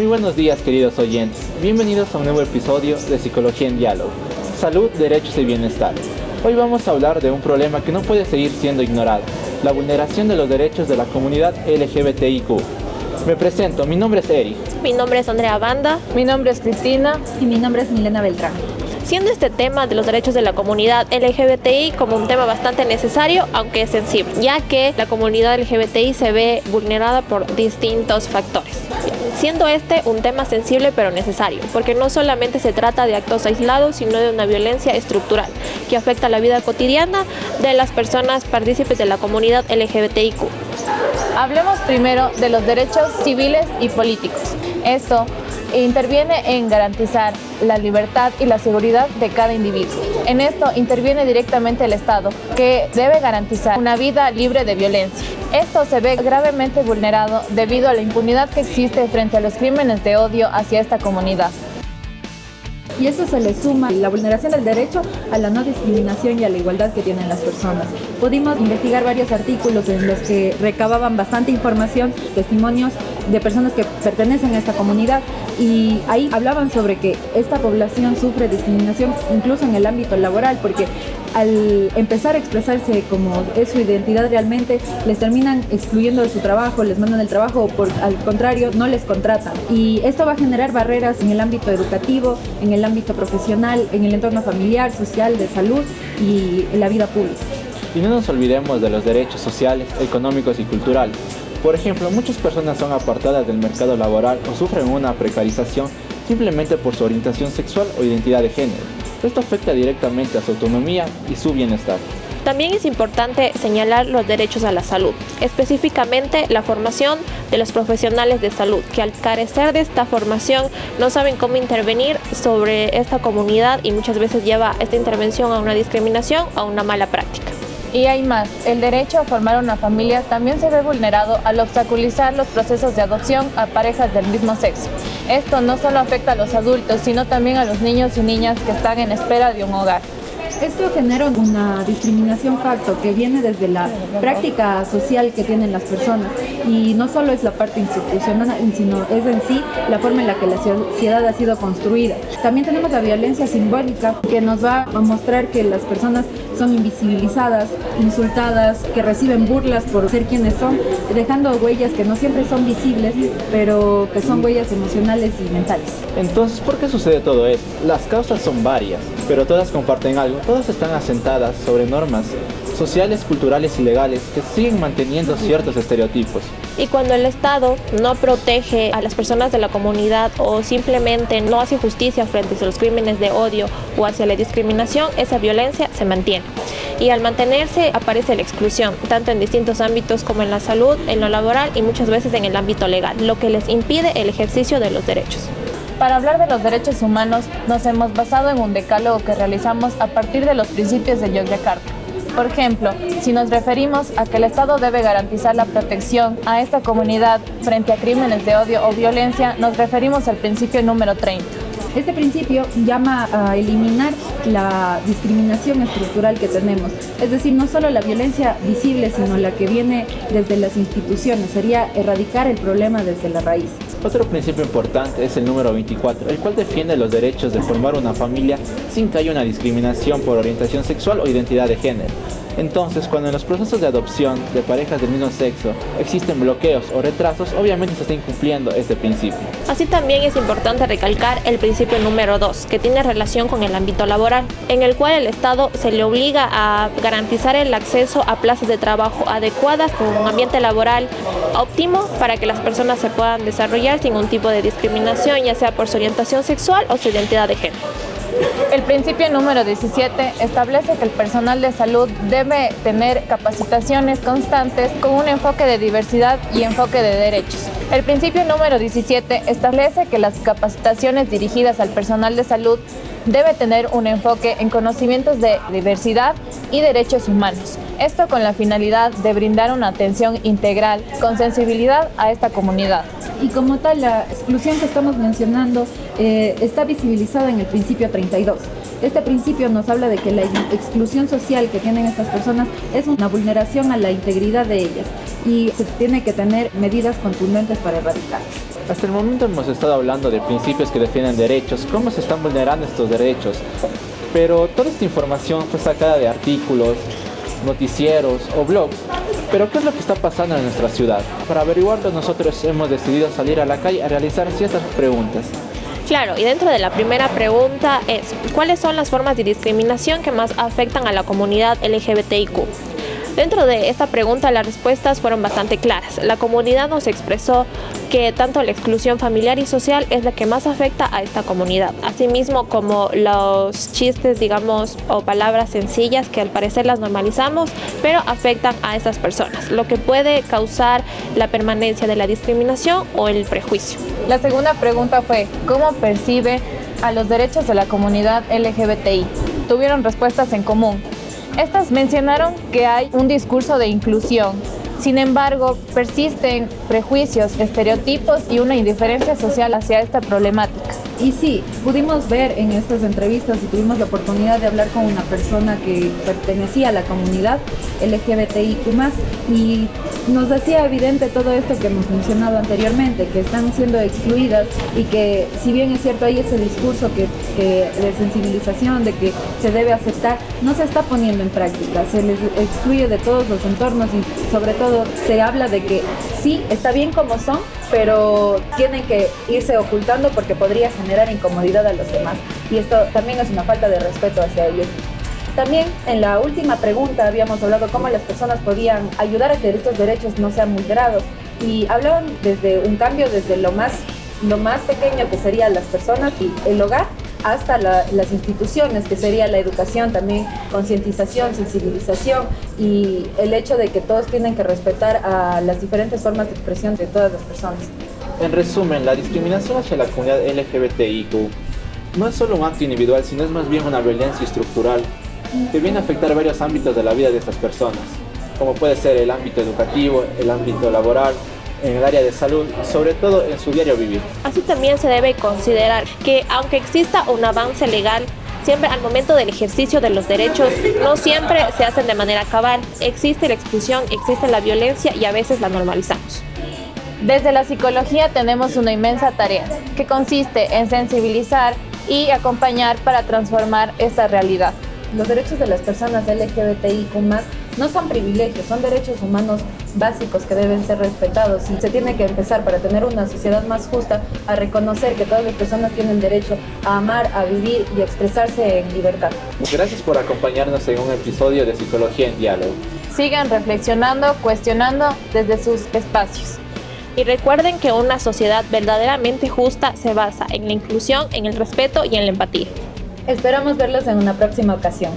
buenos días, queridos oyentes. Bienvenidos a un nuevo episodio de Psicología en Diálogo, Salud, Derechos y Bienestar. Hoy vamos a hablar de un problema que no puede seguir siendo ignorado, la vulneración de los derechos de la comunidad LGBTIQ. Me presento, mi nombre es Eric. Mi nombre es Andrea Banda. Mi nombre es Cristina. Y mi nombre es Milena Beltrán. Siendo este tema de los derechos de la comunidad LGBTI como un tema bastante necesario, aunque es sensible, ya que la comunidad LGBTI se ve vulnerada por distintos factores. Siendo este un tema sensible pero necesario, porque no solamente se trata de actos aislados, sino de una violencia estructural que afecta la vida cotidiana de las personas partícipes de la comunidad LGBTIQ. Hablemos primero de los derechos civiles y políticos. Esto interviene en garantizar la libertad y la seguridad de cada individuo. En esto interviene directamente el Estado, que debe garantizar una vida libre de violencia. Esto se ve gravemente vulnerado debido a la impunidad que existe frente a los crímenes de odio hacia esta comunidad. Y eso se le suma la vulneración del derecho a la no discriminación y a la igualdad que tienen las personas. Pudimos investigar varios artículos en los que recababan bastante información, testimonios de personas que pertenecen a esta comunidad, y ahí hablaban sobre que esta población sufre discriminación incluso en el ámbito laboral, porque al empezar a expresarse como es su identidad realmente, les terminan excluyendo de su trabajo, les mandan el trabajo o al contrario, no les contratan. Y esto va a generar barreras en el ámbito educativo, en el ámbito profesional, en el entorno familiar, social, de salud y en la vida pública. Y no nos olvidemos de los derechos sociales, económicos y culturales. Por ejemplo, muchas personas son apartadas del mercado laboral o sufren una precarización simplemente por su orientación sexual o identidad de género. Esto afecta directamente a su autonomía y su bienestar. También es importante señalar los derechos a la salud, específicamente la formación de los profesionales de salud, que al carecer de esta formación no saben cómo intervenir sobre esta comunidad y muchas veces lleva esta intervención a una discriminación o a una mala práctica. Y hay más, el derecho a formar una familia también se ve vulnerado al obstaculizar los procesos de adopción a parejas del mismo sexo. Esto no solo afecta a los adultos, sino también a los niños y niñas que están en espera de un hogar. Esto genera una discriminación facto que viene desde la práctica social que tienen las personas, y no solo es la parte institucional, sino es en sí la forma en la que la sociedad ha sido construida. También tenemos la violencia simbólica, que nos va a mostrar que las personas son invisibilizadas, insultadas, que reciben burlas por ser quienes son, dejando huellas que no siempre son visibles, pero que son huellas emocionales y mentales. Entonces, ¿por qué sucede todo esto? Las causas son varias, pero todas comparten algo. Todas están asentadas sobre normas sociales, culturales y legales que siguen manteniendo ciertos estereotipos. Y cuando el Estado no protege a las personas de la comunidad o simplemente no hace justicia frente a los crímenes de odio o hacia la discriminación, esa violencia se mantiene. Y al mantenerse aparece la exclusión, tanto en distintos ámbitos como en la salud, en lo laboral y muchas veces en el ámbito legal, lo que les impide el ejercicio de los derechos. Para hablar de los derechos humanos, nos hemos basado en un decálogo que realizamos a partir de los principios de Yogyakarta. Por ejemplo, si nos referimos a que el Estado debe garantizar la protección a esta comunidad frente a crímenes de odio o violencia, nos referimos al principio número 30. Este principio llama a eliminar la discriminación estructural que tenemos, es decir, no solo la violencia visible, sino la que viene desde las instituciones, sería erradicar el problema desde la raíz. Otro principio importante es el número 24, el cual defiende los derechos de formar una familia sin que haya una discriminación por orientación sexual o identidad de género. Entonces, cuando en los procesos de adopción de parejas del mismo sexo existen bloqueos o retrasos, obviamente se está incumpliendo este principio. Así también es importante recalcar el principio número 2, que tiene relación con el ámbito laboral, en el cual el Estado se le obliga a garantizar el acceso a plazas de trabajo adecuadas con un ambiente laboral óptimo para que las personas se puedan desarrollar sin ningún tipo de discriminación, ya sea por su orientación sexual o su identidad de género. El principio número 17 establece que el personal de salud debe tener capacitaciones constantes con un enfoque de diversidad y enfoque de derechos. El principio número 17 establece que las capacitaciones dirigidas al personal de salud debe tener un enfoque en conocimientos de diversidad y derechos humanos. Esto con la finalidad de brindar una atención integral con sensibilidad a esta comunidad. Y como tal, la exclusión que estamos mencionando está visibilizada en el principio 32. Este principio nos habla de que la exclusión social que tienen estas personas es una vulneración a la integridad de ellas y se tiene que tener medidas contundentes para erradicarlas. Hasta el momento hemos estado hablando de principios que defienden derechos, cómo se están vulnerando estos derechos, pero toda esta información fue sacada de artículos, noticieros o blogs. Pero ¿qué es lo que está pasando en nuestra ciudad? Para averiguarlo, nosotros hemos decidido salir a la calle a realizar ciertas preguntas. Claro, y dentro de la primera pregunta es, ¿cuáles son las formas de discriminación que más afectan a la comunidad LGBTIQ? Dentro de esta pregunta las respuestas fueron bastante claras. La comunidad nos expresó que tanto la exclusión familiar y social es la que más afecta a esta comunidad, asimismo como los chistes, digamos, o palabras sencillas que al parecer las normalizamos, pero afectan a estas personas, lo que puede causar la permanencia de la discriminación o el prejuicio. La segunda pregunta fue, ¿cómo percibe a los derechos de la comunidad LGBTI? Tuvieron respuestas en común. Estas mencionaron que hay un discurso de inclusión. Sin embargo, persisten prejuicios, estereotipos y una indiferencia social hacia esta problemática. Y sí, pudimos ver en estas entrevistas y tuvimos la oportunidad de hablar con una persona que pertenecía a la comunidad LGBTIQ+, y nos hacía evidente todo esto que hemos mencionado anteriormente, que están siendo excluidas y que, si bien es cierto, hay ese discurso de sensibilización, de que se debe aceptar, no se está poniendo en práctica, se les excluye de todos los entornos y sobre todo se habla de que sí, está bien como son, pero tienen que irse ocultando porque podría generar incomodidad a los demás. Y esto también es una falta de respeto hacia ellos. También en la última pregunta habíamos hablado cómo las personas podían ayudar a que estos derechos no sean vulnerados. Y hablaban desde un cambio desde lo más pequeño que serían las personas y el hogar, hasta las instituciones, que sería la educación también, concientización, sensibilización y el hecho de que todos tienen que respetar a las diferentes formas de expresión de todas las personas. En resumen, la discriminación hacia la comunidad LGBTIQ no es solo un acto individual, sino es más bien una violencia estructural que viene a afectar varios ámbitos de la vida de estas personas, como puede ser el ámbito educativo, el ámbito laboral, en el área de salud, sobre todo en su diario vivir. Así también se debe considerar que aunque exista un avance legal, siempre al momento del ejercicio de los derechos no siempre se hacen de manera cabal. Existe la exclusión, existe la violencia y a veces la normalizamos. Desde la psicología tenemos una inmensa tarea que consiste en sensibilizar y acompañar para transformar esta realidad. Los derechos de las personas LGBTIQ+, no son privilegios, son derechos humanos básicos que deben ser respetados y se tiene que empezar para tener una sociedad más justa a reconocer que todas las personas tienen derecho a amar, a vivir y a expresarse en libertad. Gracias por acompañarnos en un episodio de Psicología en Diálogo. Sigan reflexionando, cuestionando desde sus espacios. Y recuerden que una sociedad verdaderamente justa se basa en la inclusión, en el respeto y en la empatía. Esperamos verlos en una próxima ocasión.